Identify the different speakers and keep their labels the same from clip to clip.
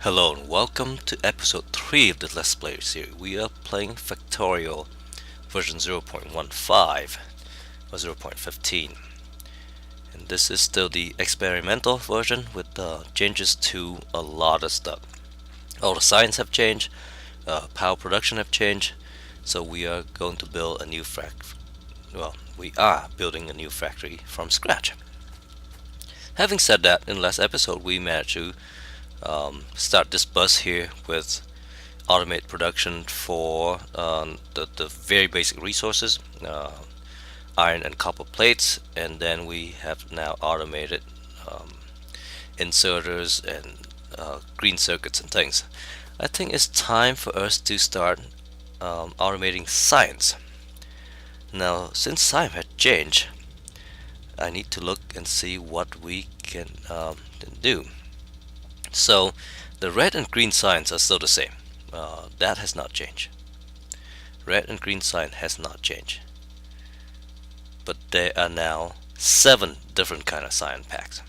Speaker 1: Hello and welcome to episode 3 of the Let's Play series. We are playing Factorio version 0.15 or 0.15, and this is still the experimental version with changes to a lot of stuff. All the science have changed, power production have changed, so we are going to build a new we are building a new factory from scratch. Having said that, in the last episode we managed to start this bus here with automate production for the very basic resources, iron and copper plates, and then we have now automated inserters and green circuits and things. I think it's time for us to start automating science. Now, since science had changed, I need to look and see what we can do. So the red and green signs are still the same. That has not changed. Red and green sign has not changed. But there are now 7 different kind of sign packs.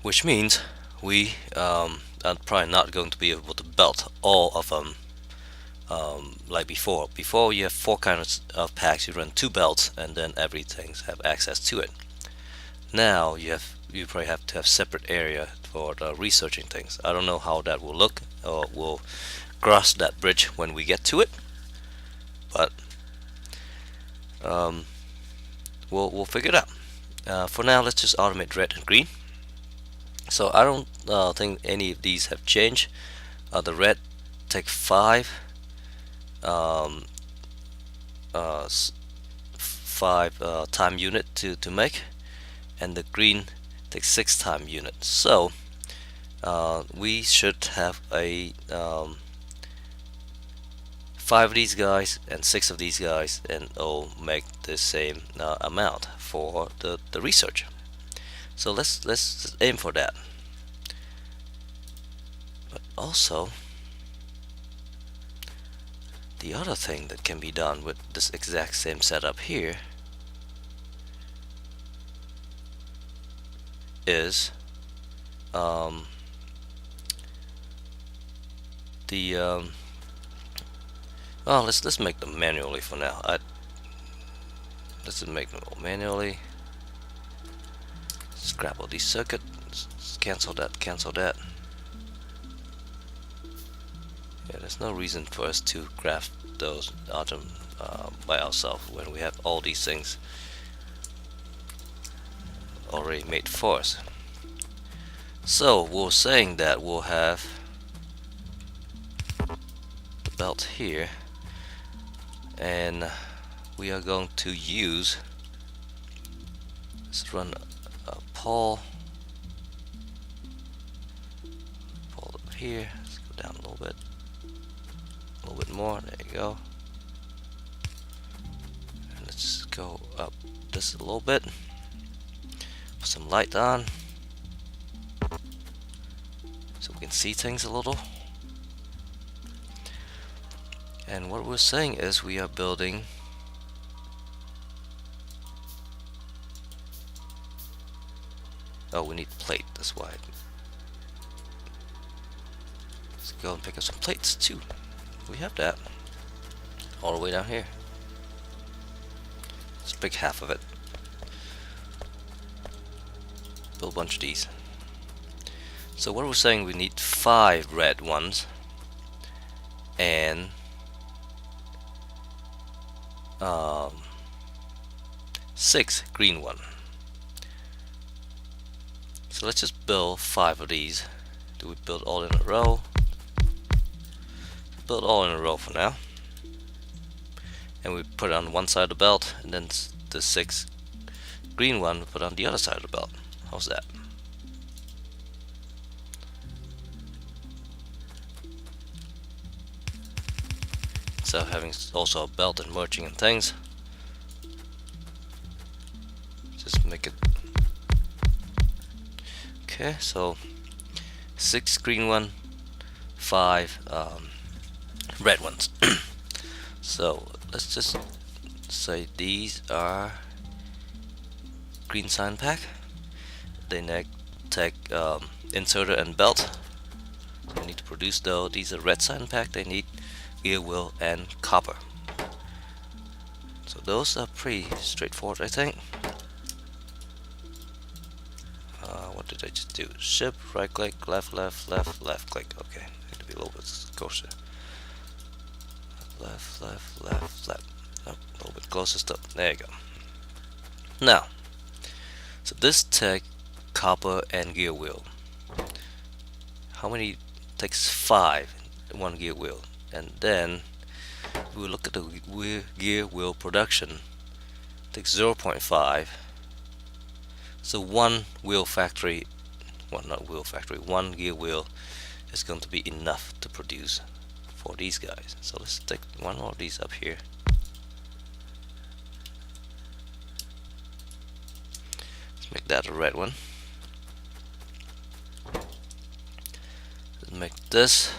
Speaker 1: Which means we are probably not going to be able to belt all of them like before. Before you have 4 kinds of packs, you run 2 belts and then everything have access to it. Now you probably have to have separate area for the researching things. I don't know how that will look, or we'll cross that bridge when we get to it. But we'll figure it out. For now, let's just automate red and green. So I don't think any of these have changed. The red take 5 time unit to make, and the green takes 6 time units. So we should have a 5 of these guys and 6 of these guys, and it'll make the same amount for the research. So let's aim for that. But also, the other thing that can be done with this exact same setup here is let's make them manually for now. Let's just make them manually. Scrap all these circuits. Cancel that. Yeah, there's no reason for us to craft those items by ourselves when we have all these things already made for us. So we're saying that we'll have the belt here, and we are going to use, let's run a pole up here. Let's go down a little bit more. There you go. And let's go up this a little bit. Put some light on so we can see things a little. And what we're saying is we are building we need plate, that's why. Let's go and pick up some plates too. We have that all the way down here. Let's pick half of it. Build a bunch of these. So what we're saying, we need 5 red ones and 6 green one. So let's just build 5 of these. Do we build all in a row? Build all in a row for now. And we put it on one side of the belt, and then the 6 green one we put on the other side of the belt. How's that? So having also a belt and merging and things, just make it okay. So 6 green one, 5 red ones. So let's just say these are green sign pack. they take inserter and belt. They need to produce though. These are red sign pack. They need gear wheel and copper. So those are pretty straightforward, I think. What did I just do? Ship, right click, left click. Okay, need to be a little bit closer. Left. Oh, a little bit closer still. There you go. Now, so this take copper and gear wheel. How many? Takes 5 one gear wheel, and then we look at the gear wheel production. Takes 0.5. So one gear wheel is going to be enough to produce for these guys. So let's take one more of these up here. Let's make that a red one. Let's make this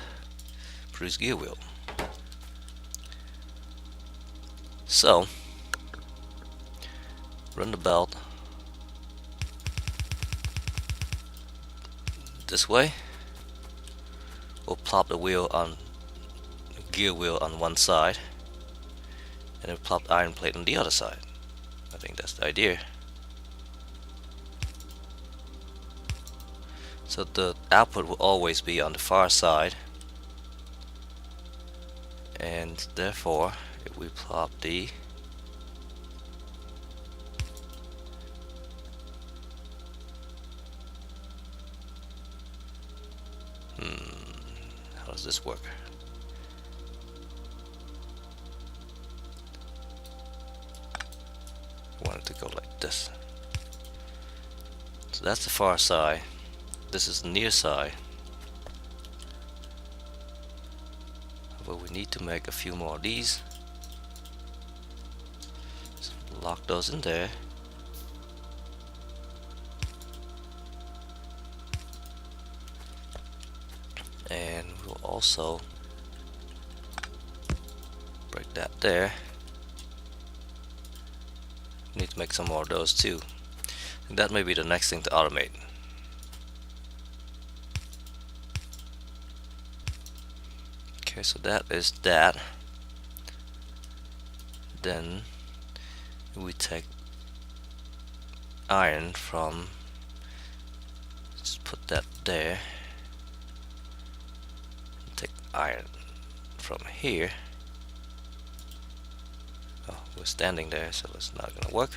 Speaker 1: produce gear wheel. So run the belt this way. We'll plop the gear wheel on one side, and then plop the iron plate on the other side. I think that's the idea. So the output will always be on the far side, and therefore if we plop the how does this work? I want it to go like this. So that's the far side. This is the near side. But we need to make a few more of these. So lock those in there. And we'll also break that there. Need to make some more of those too. And that may be the next thing to automate. Okay, so that is that. Then we take iron from, just put that there. Take iron from here. Oh, we're standing there, so it's not gonna work.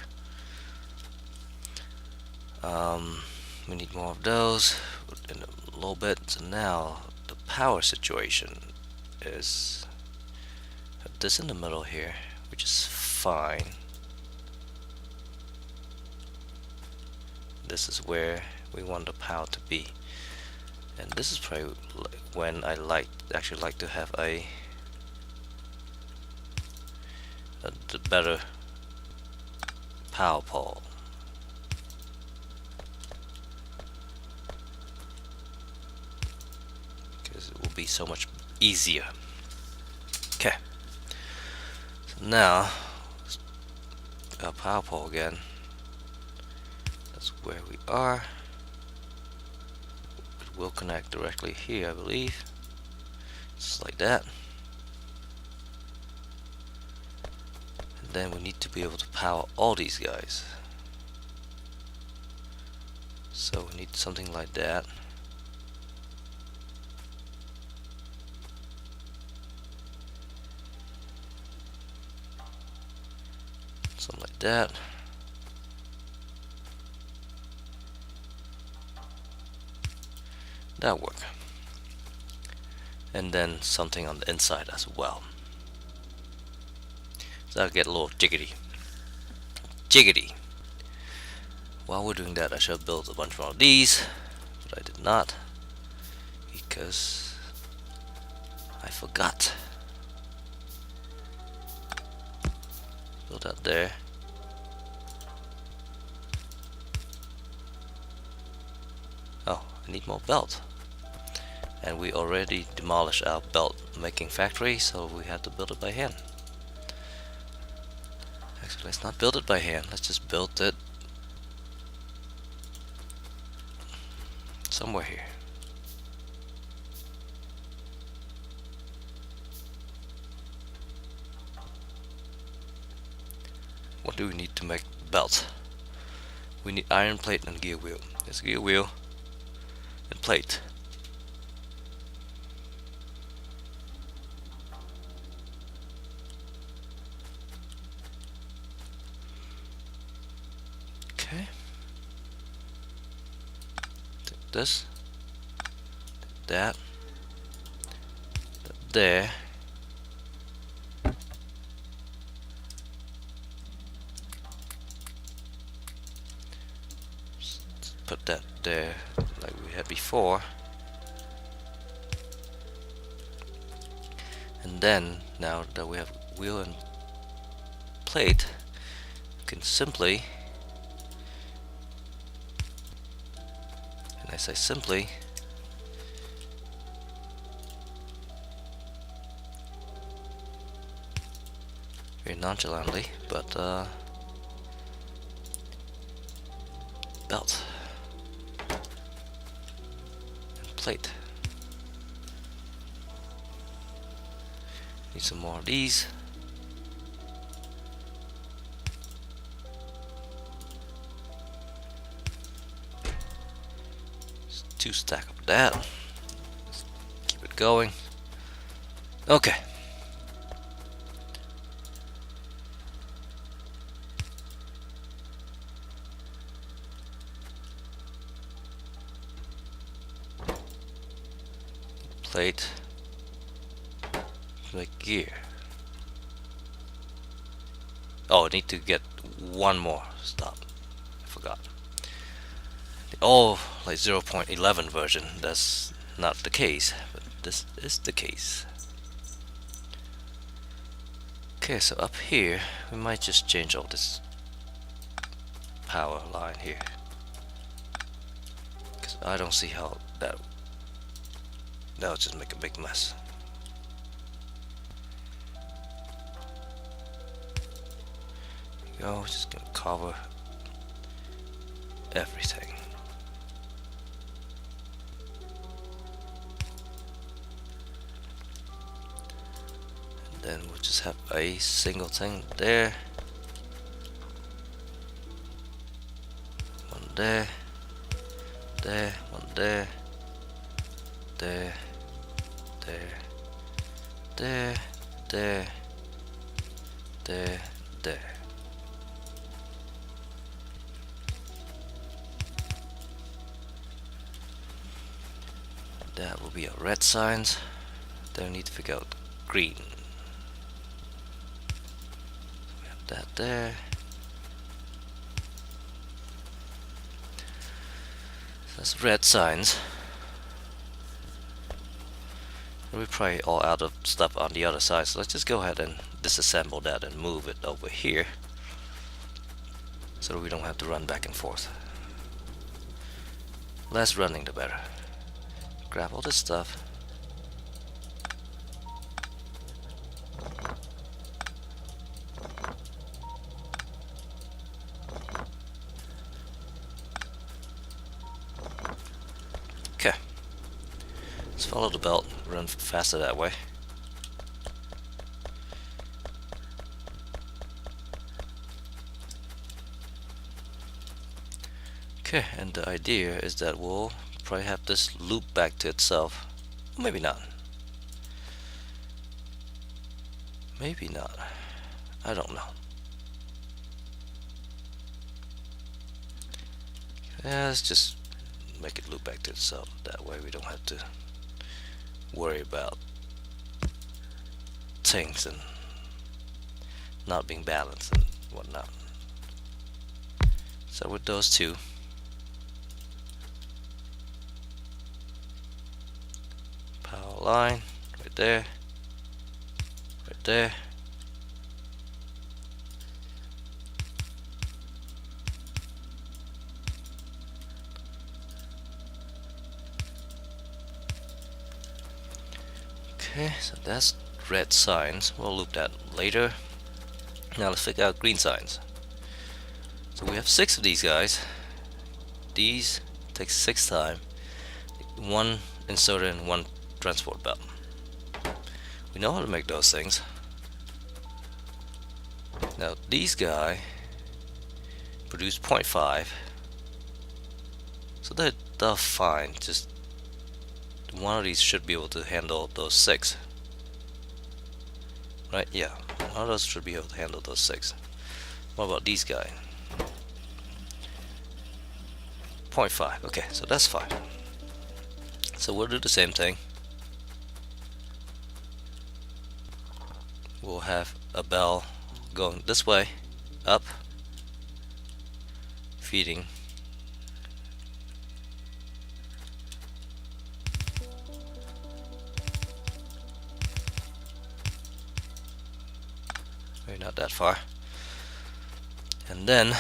Speaker 1: We need more of those in a little bit. So now the power situation is have this in the middle here, which is fine. This is where we want the power to be, and this is probably when I actually like to have a better power pole. Because it will be so much easier. Okay. So now our power pole again. That's where we are. It will connect directly here, I believe. Just like that. And then we need to be able to power all these guys. So we need something like that. Something like that. That'll work. And then something on the inside as well. So that'll get a little jiggity. While we're doing that, I should have built a bunch more of these, but I did not because I forgot. Build that there. Oh, I need more belt. And we already demolished our belt making factory, so we had to build it by hand. Actually, let's not build it by hand. Let's just build it somewhere here. What do we need to make belt? We need iron plate and gear wheel. There's gear wheel and plate. Okay. Take this. Take that. That there. Put that there like we had before. And then, now that we have wheel and plate, we can simply, and I say simply, very nonchalantly, but belt and plate. Need some more of these. Just 2 stack of that. Let's keep it going. Okay. Plate. Make gear. Oh, I need to get one more. Stop. I forgot. Oh, like 0.11 version. That's not the case, but this is the case. Okay, so up here, we might just change all this power line here. Because I don't see how that'll just make a big mess. Go, just gonna cover everything. And then we'll just have a single thing there. One there. There, one there. There. There. There. There. There. There. That will be our red signs. Then we need to figure out green. So we have that there. So that's red signs. And we're probably all out of stuff on the other side, so let's just go ahead and disassemble that and move it over here so that we don't have to run back and forth. Less running the better. Grab all this stuff. Okay. Let's follow the belt, run faster that way. Okay, and the idea is that we'll probably have this loop back to itself. Maybe not. Maybe not. I don't know. Yeah, let's just make it loop back to itself. That way we don't have to worry about things and not being balanced and whatnot. So with those two, power line right there, right there. Okay, so that's red signs. We'll loop that later. Now let's figure out green signs. So we have 6 of these guys. These take 6 time. one inserter and one transport belt. We know how to make those things. Now these guys produce 0.5, so they're fine. Just one of these should be able to handle those 6. Right? Yeah, one of those should be able to handle those 6. What about these guys? 0.5. Okay, so that's fine. So we'll do the same thing. We'll have a bell going this way, up, feeding. Maybe not that far. And then,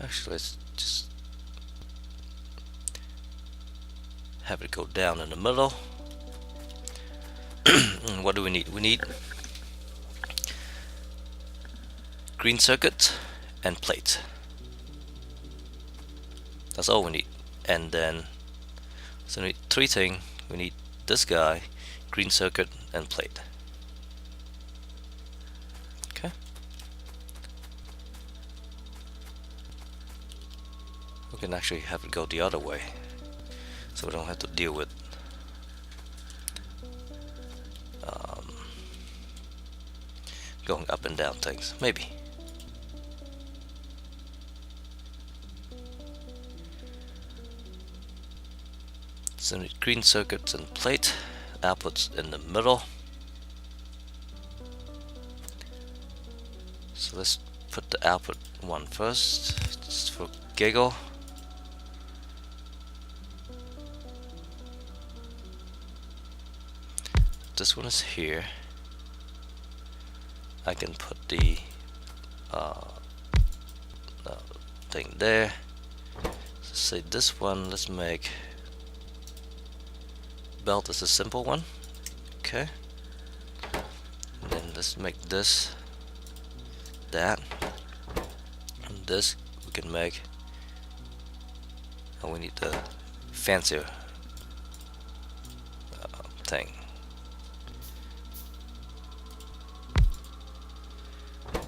Speaker 1: actually, let's just have it go down in the middle. What do we need? We need green circuit and plate. That's all we need. And then, so we need 3 things. We need this guy, green circuit, and plate. Okay. We can actually have it go the other way, so we don't have to deal with going up and down things. Maybe. So we need green circuits and plate. Outputs in the middle. So let's put the output one first, just for giggle. This one is here. I can put the thing there. So say this one, let's make belt is a simple one. Okay. And then let's make this that. And this we can make. And we need the fancier thing.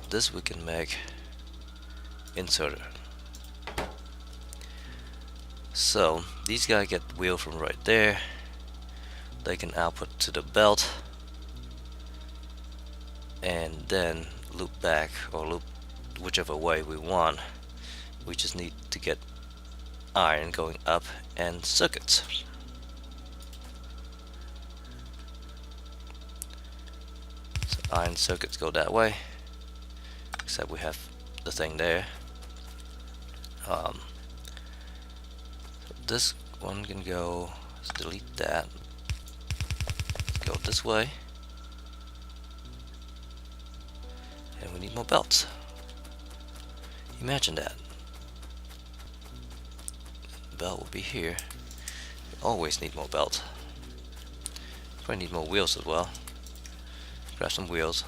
Speaker 1: This we can make inserter. So these guys get wheel from right there. They can output to the belt and then loop back or loop whichever way we want. We just need to get iron going up and circuits. So iron circuits go that way, except we have the thing there. So this one can go, let's delete that, go this way, and we need more belts. Imagine that. The belt will be here. We always need more belts. Probably need more wheels as well. Grab some wheels.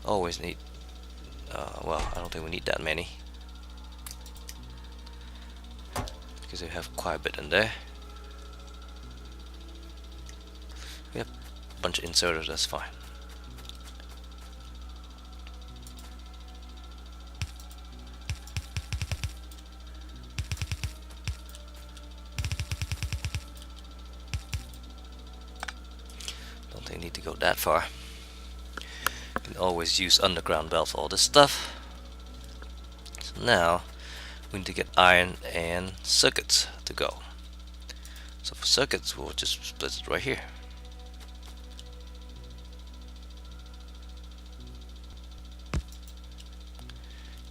Speaker 1: Always need, well, I don't think we need that many, because we have quite a bit in there. We have a bunch of inserters, that's fine. Don't think I need to go that far. You can always use underground belt for all this stuff. So now we need to get iron and circuits to go. So for circuits, we'll just split it right here.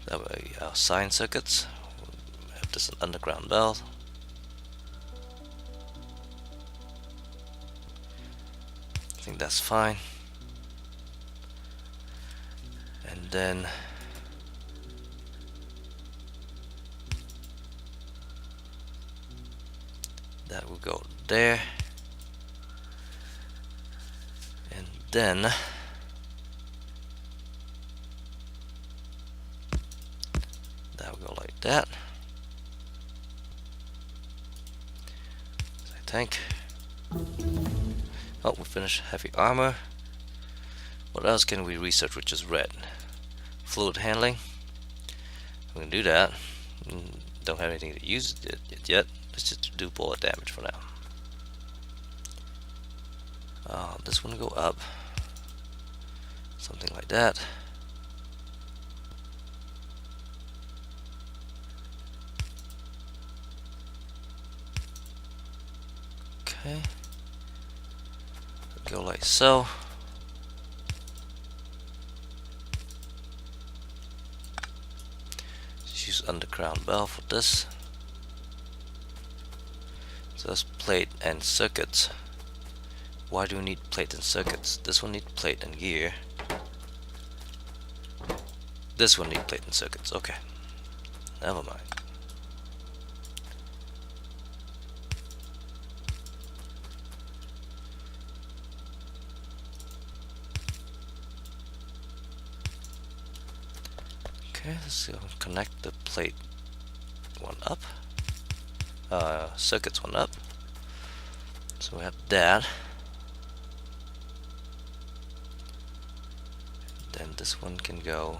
Speaker 1: That way our sine circuits, we'll have this an underground belt. I think that's fine. And then that will go there, and then that will go like that. tank. Oh, we finished heavy armor. What else can we research which is red? Fluid handling. We can do that. Don't have anything to use it yet. Let's just do bullet damage for now. This one go up. Something like that. Okay. Go like so. Just use underground bell for this. So that's plate and circuits. Why do we need plate and circuits? This one needs plate and gear. This one needs plate and circuits. Okay. Never mind. Okay, let's go connect the plate one up. Circuits one up. So we have that. Then this one can go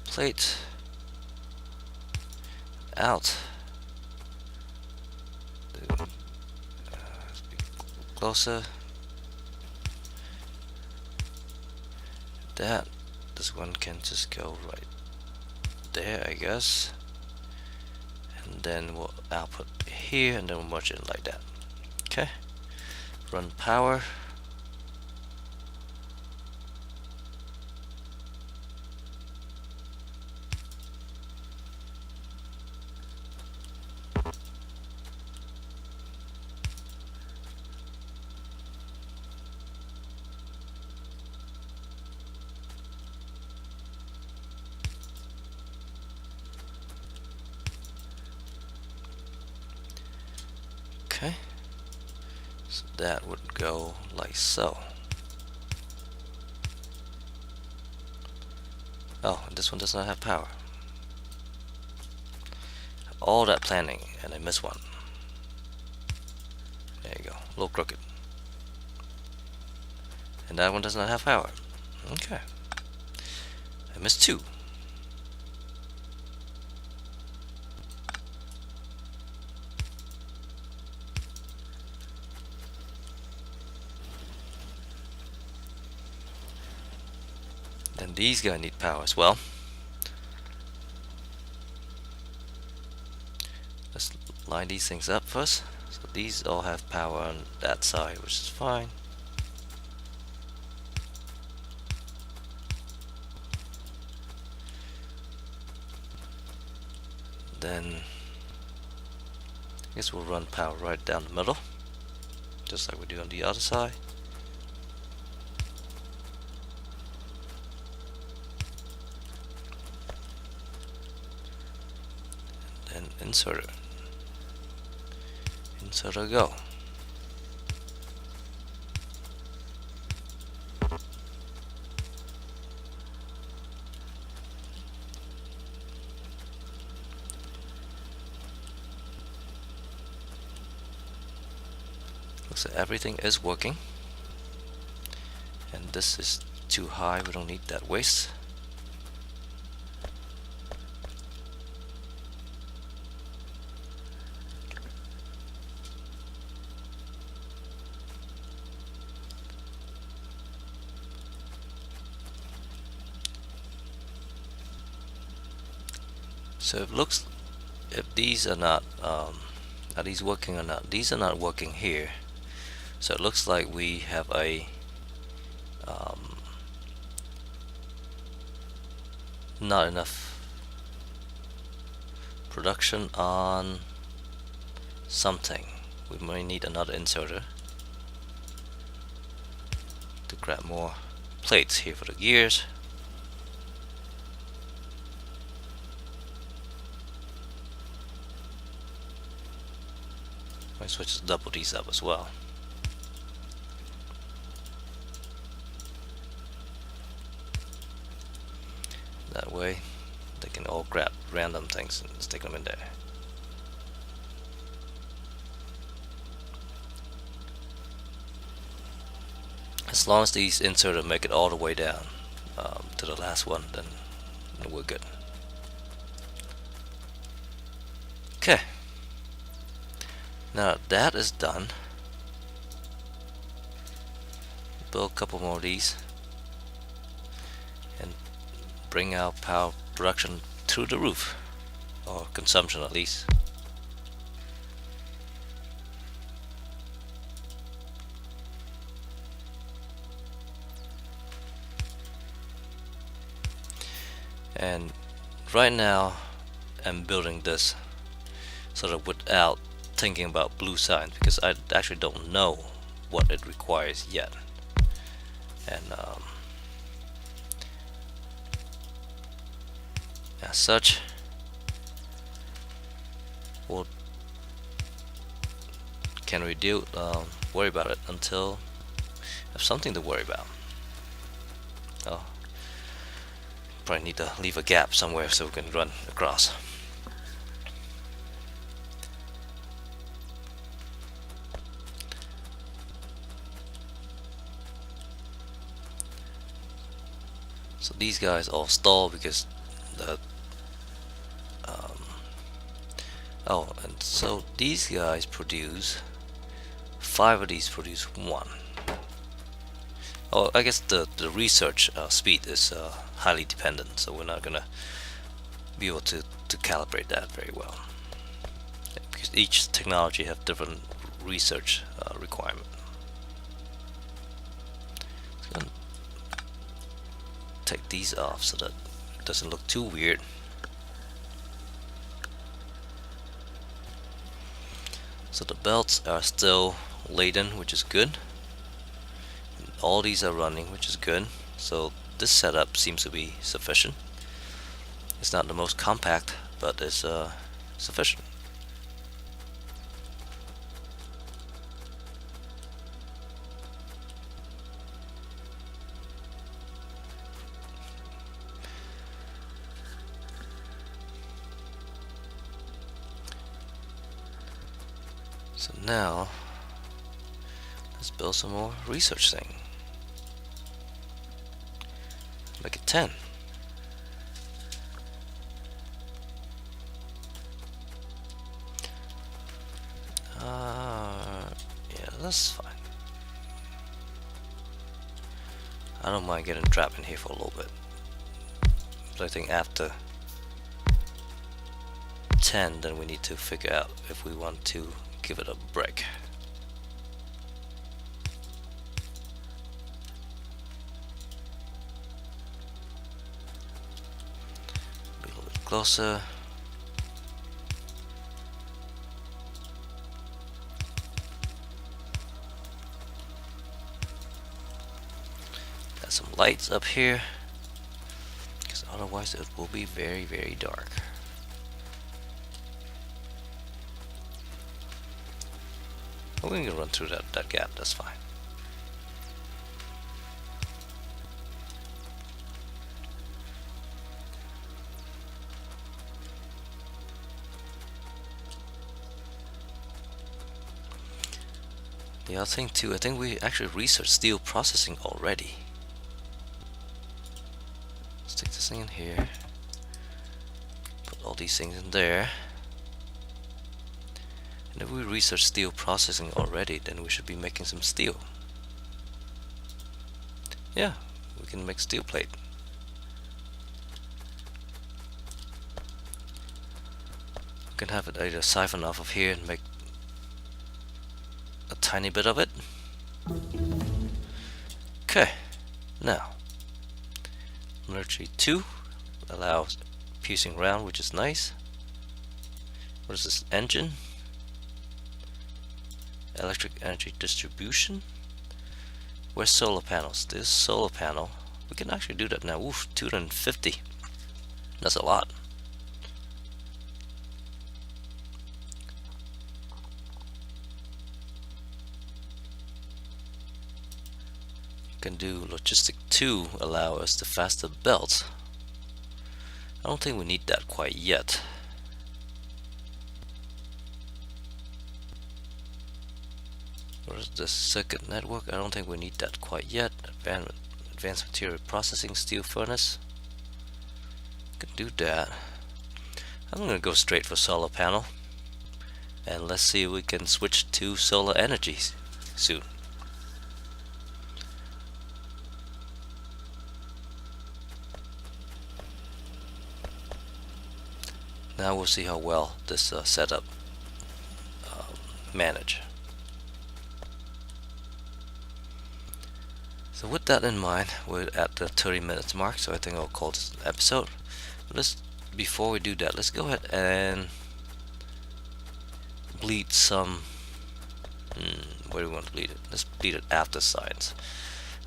Speaker 1: plate out. Let's be closer. That. This one can just go right there, I guess. And then we'll output here, and then we'll merge it like that. Okay. Run power. Okay, so that would go like so. Oh, and this one does not have power. All that planning, and I missed one. There you go, a little crooked. And that one does not have power. Okay, I missed two. Then these guys need power as well. Let's line these things up first. So these all have power on that side, which is fine. Then I guess we'll run power right down the middle, just like we do on the other side. And inserter. Inserter go. Looks like everything is working. And this is too high, we don't need that waste. So it looks, if these are not, are these working or not? These are not working here. So it looks like we have a not enough production on something. We might need another inserter to grab more plates here for the gears. So just double these up as well. That way they can all grab random things and stick them in there. As long as these inserters make it all the way down to the last one, then we're good. Okay, now that is done, build a couple more of these and bring our power production through the roof, or consumption at least. And right now I'm building this sort of without thinking about blue signs, because I actually don't know what it requires yet. And as such, we'll can't really worry about it until I have something to worry about. Oh, probably need to leave a gap somewhere so we can run across. So these guys all stall because the oh, and so these guys produce 5 of these produce 1. Oh, I guess the research speed is highly dependent, so we're not gonna be able to calibrate that very well, because each technology have different research requirement. So I'm gonna take these off so that it doesn't look too weird. So the belts are still laden, which is good. And all these are running, which is good. So this setup seems to be sufficient. It's not the most compact, but it's sufficient. So now, let's build some more research thing. Make it 10. Yeah, that's fine. I don't mind getting trapped in here for a little bit. But I think after 10, then we need to figure out if we want to give it a break. Be a little bit closer. Got some lights up here, because otherwise it will be very, very dark. We're going to run through that gap, that's fine. The other thing too, I think we actually researched steel processing already. Stick this thing in here. Put all these things in there. And if we research steel processing already, then we should be making some steel. Yeah, we can make steel plate. We can have it either siphon off of here and make a tiny bit of it. Okay, now military 2 allows piercing round, which is nice. What is this? Engine? Electric energy distribution. Where's solar panels? This solar panel, we can actually do that now. Oof, 250. That's a lot. Can do logistic 2 allow us to faster belts. I don't think we need that quite yet. What is the circuit network? I don't think we need that quite yet. Advanced material processing steel furnace. Could do that. I'm gonna go straight for solar panel. And let's see if we can switch to solar energy soon. Now we'll see how well this setup manage. So with that in mind, we're at the 30 minutes mark, so I think I'll call this an episode. But before we do that, let's go ahead and bleed some. Where do we want to bleed it? Let's bleed it after science.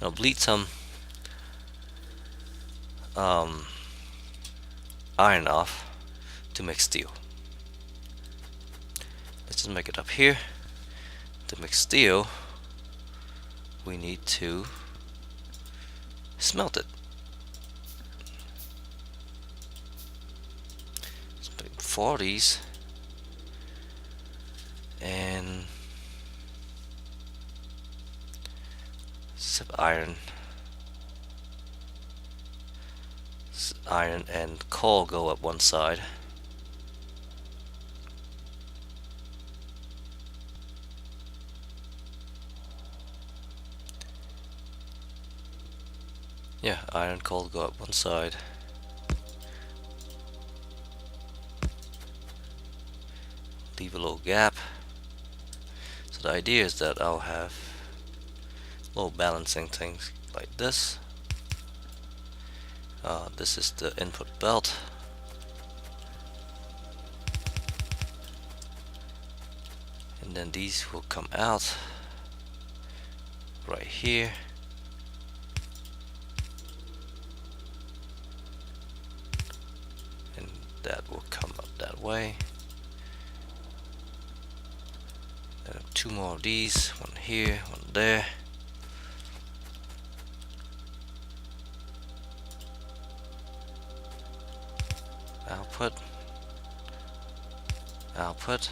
Speaker 1: I'll bleed some iron off to make steel. Let's just make it up here. To make steel, we need to smelt it. Let's put 4 of these and iron and coal go up one side. Yeah, iron and coal go up one side. Leave a little gap. So the idea is that I'll have little balancing things like this. This is the input belt. And then these will come out right here. And that will come up that way. Then 2 more of these, one here, one there. Output,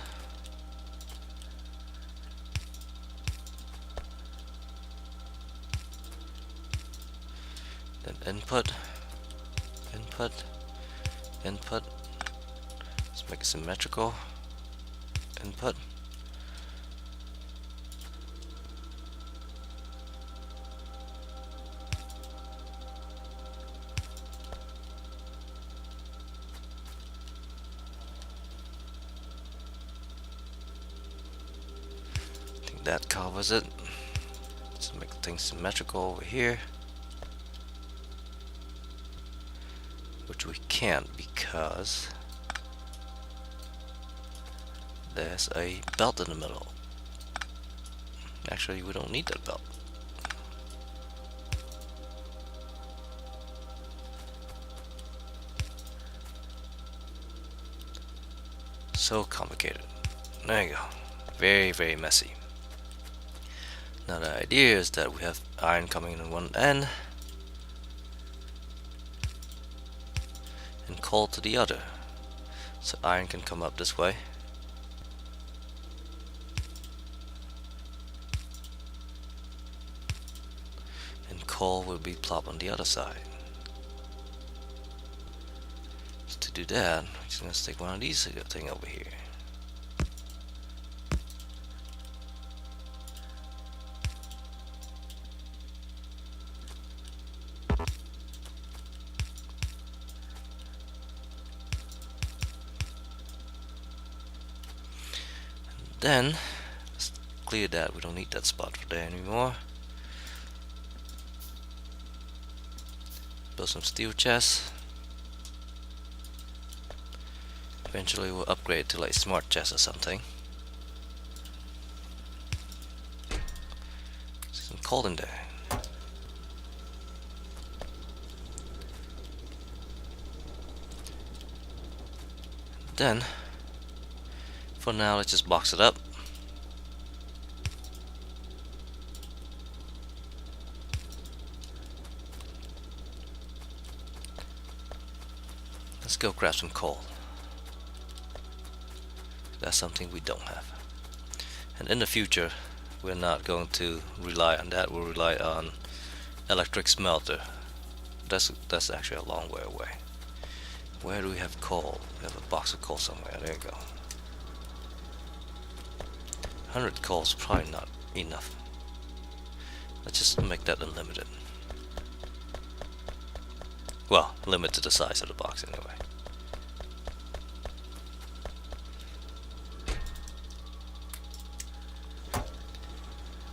Speaker 1: then input, let's make it symmetrical, input, that covers it. Let's make things symmetrical over here, which we can't because there's a belt in the middle. Actually, we don't need that belt. So complicated. There you go. Very, very messy. Now the idea is that we have iron coming in one end and coal to the other. So iron can come up this way. And coal will be plopped on the other side. So to do that, we're just going to stick one of these thing over here. Then let's clear that. We don't need that spot for there anymore. Build some steel chests. Eventually we'll upgrade to like smart chests or something. Some coal in there. Then for now, let's just box it up. Let's go grab some coal. That's something we don't have. And in the future, we're not going to rely on that. We'll rely on electric smelter. That's actually a long way away. Where do we have coal? We have a box of coal somewhere. There you go. 100 coal is probably not enough. Let's just make that unlimited. Well, limit to the size of the box anyway.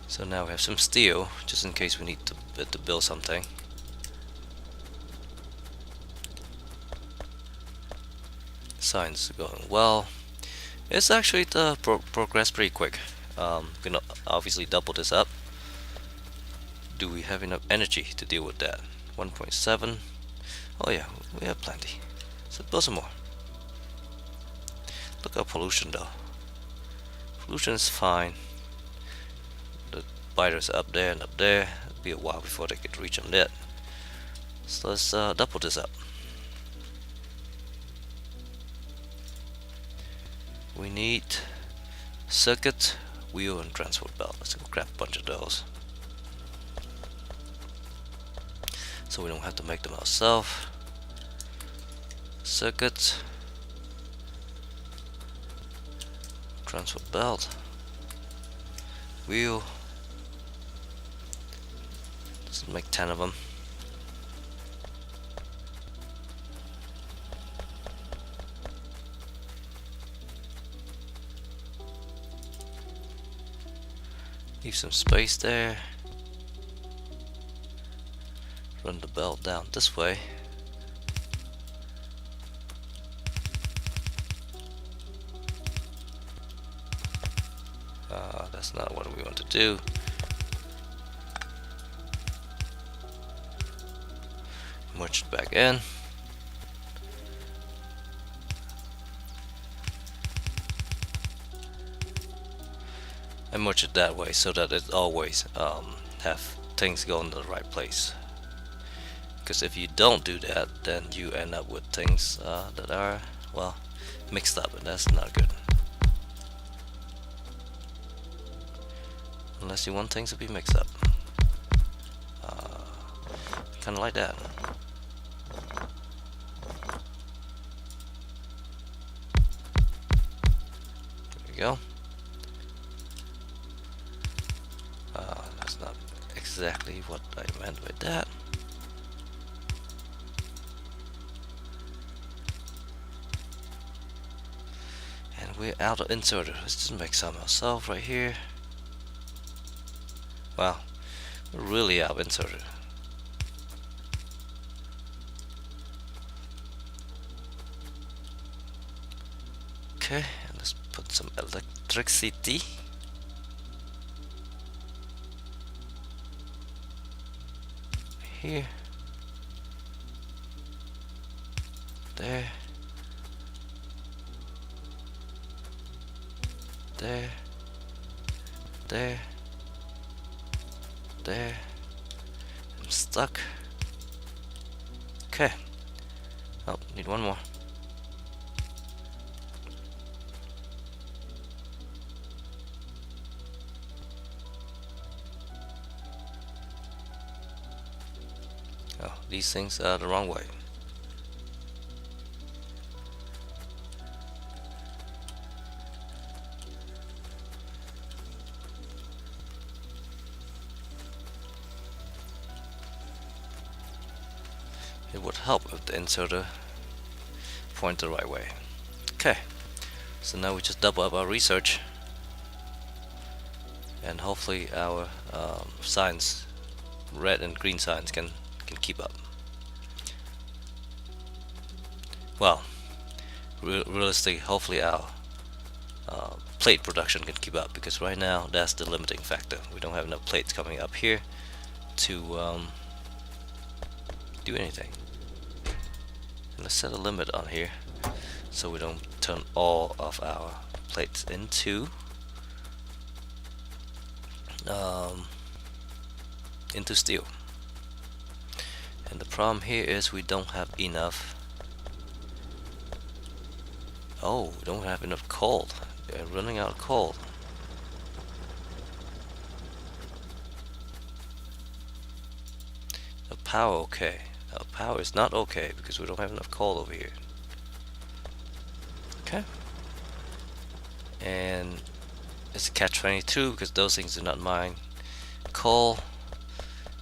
Speaker 1: So now we have some steel, just in case we need to build something. Science going well. It's actually progress pretty quick. Gonna obviously double this up. Do we have enough energy to deal with that? 1.7. Oh yeah, we have plenty. So build some more. Look at pollution though. Pollution is fine. The biters up there and up there. It'll be a while before they could reach on that. So let's double this up. We need circuit, wheel, and transport belt. Let's go grab a bunch of those, so we don't have to make them ourselves. Circuit, transport belt, wheel. Let's make 10 of them. Leave some space there. Run the belt down this way. That's not what we want to do. Merge it back in. And merge it that way so that it always have things go in the right place. Because if you don't do that, then you end up with things that are, well, mixed up, and that's not good. Unless you want things to be mixed up. Kind of like that. There we go. That's not exactly what I meant by that. And we're out of inserter. Let's just make some ourselves right here. Wow, we're really out of inserter. Okay, and let's put some electricity. Here. There. There. There. There. I'm stuck. Okay. Oh, need one more. Oh, these things are the wrong way. It would help if the inserter point the right way. Okay, so now we just double up our research, and hopefully our signs, red and green signs, can keep up. Well, realistically, hopefully our plate production can keep up, because right now that's the limiting factor. We don't have enough plates coming up here to do anything. And let's set a limit on here so we don't turn all of our plates into steel. And the problem here is we don't have enough. Oh, we don't have enough coal. We're running out of coal. power okay? Power is not okay because we don't have enough coal over here. Okay. And it's a catch-22 because those things do not mine coal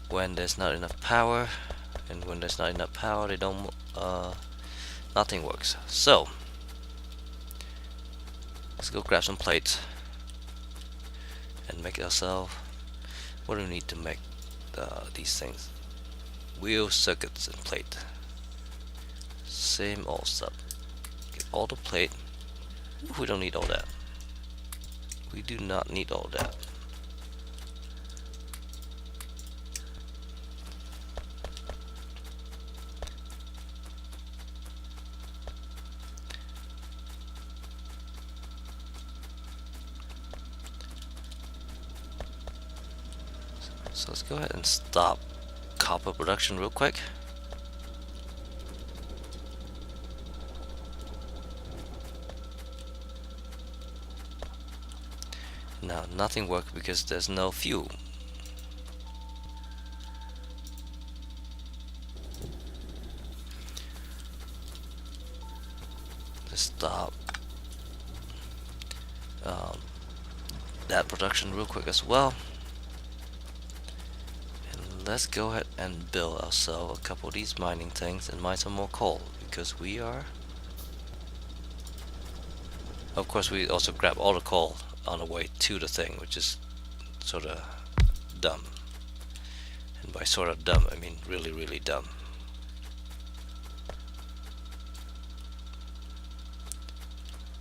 Speaker 1: when there's not enough power, and when there's not enough power, they don't. Nothing works. So let's go grab some plates and make ourselves. What do we need to make these things? Wheel, circuits, and plate. Same old stuff. Get all the plate. We don't need all that. We do not need all that. So let's go ahead and stop copper production real quick. Now nothing works because there's no fuel. Let's stop that production real quick as well. Let's go ahead and build ourselves a couple of these mining things and mine some more coal, because we are, of course, we also grab all the coal on the way to the thing, which is sort of dumb. And by sort of dumb, I mean really, really dumb.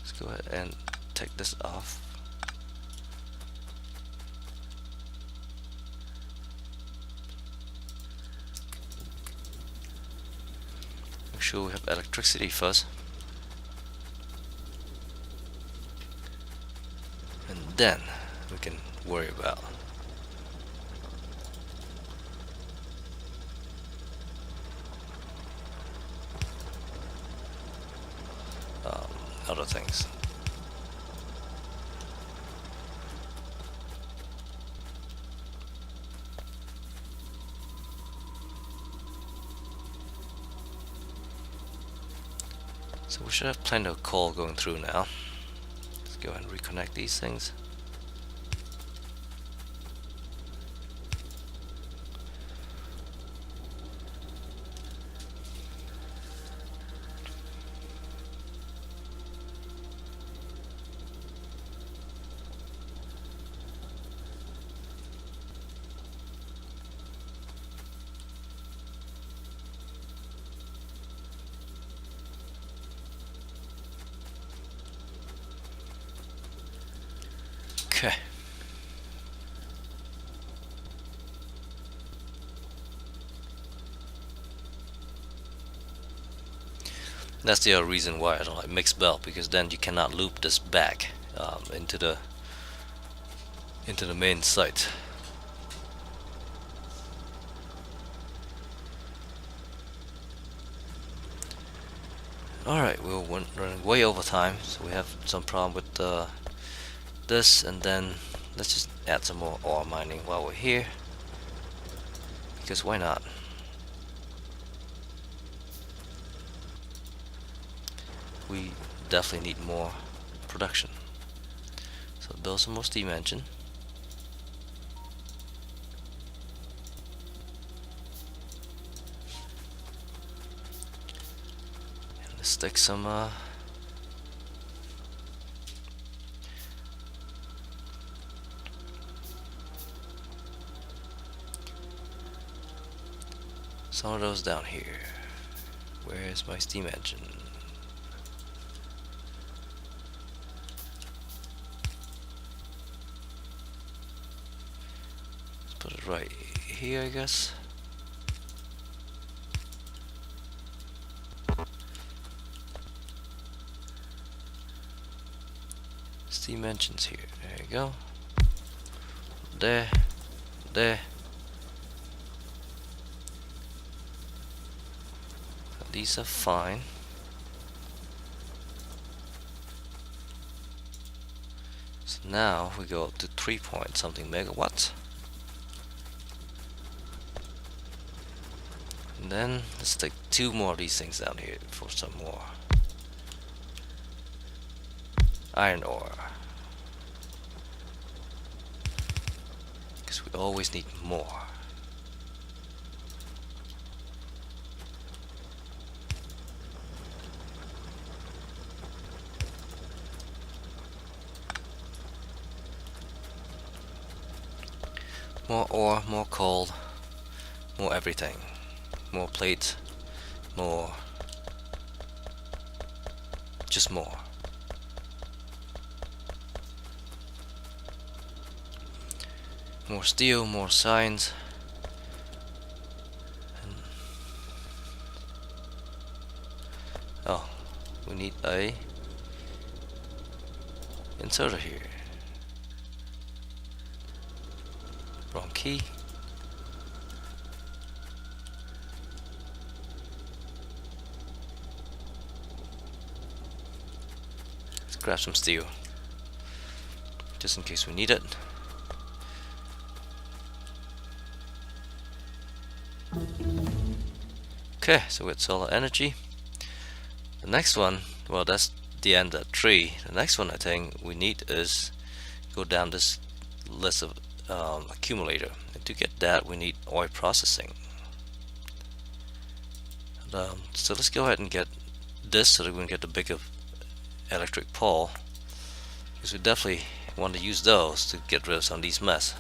Speaker 1: Let's go ahead and take this off. Make sure we have electricity first, and then we can worry about other things. So we should have plenty of coal going through now. Let's go ahead and reconnect these things. Okay. That's the other reason why I don't like mixed belt, because then you cannot loop this back into the main site. Alright, we're running way over time, so we have some problem with this, and then let's just add some more ore mining while we're here, because why not? We definitely need more production. So build some more steam engine. And let's stick some of those down here. Where is my steam engine? Let's put it right here, I guess. Steam engines here. There you go. There. There. These are fine. So now we go up to 3 point something megawatts. then let's take 2 more of these things down here for some more iron ore, because we always need more. More ore, more coal, more everything. More plates, more, just more. More steel, more signs. Oh, we need a inserter here. Wrong key. Let's grab some steel, just in case we need it. Okay, so with solar energy. The next one, well, that's the end of tree. The next one I think we need is go down this list of accumulator. And to get that, we need oil processing. So let's go ahead and get this so that we can get the bigger electric pole, because we definitely want to use those to get rid of some of these mess.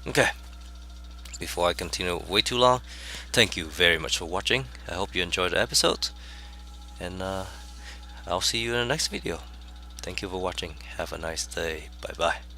Speaker 1: Okay. Before I continue way too long, thank you very much for watching. I hope you enjoyed the episode, and I'll see you in the next video. Thank you for watching. Have a nice day. Bye bye.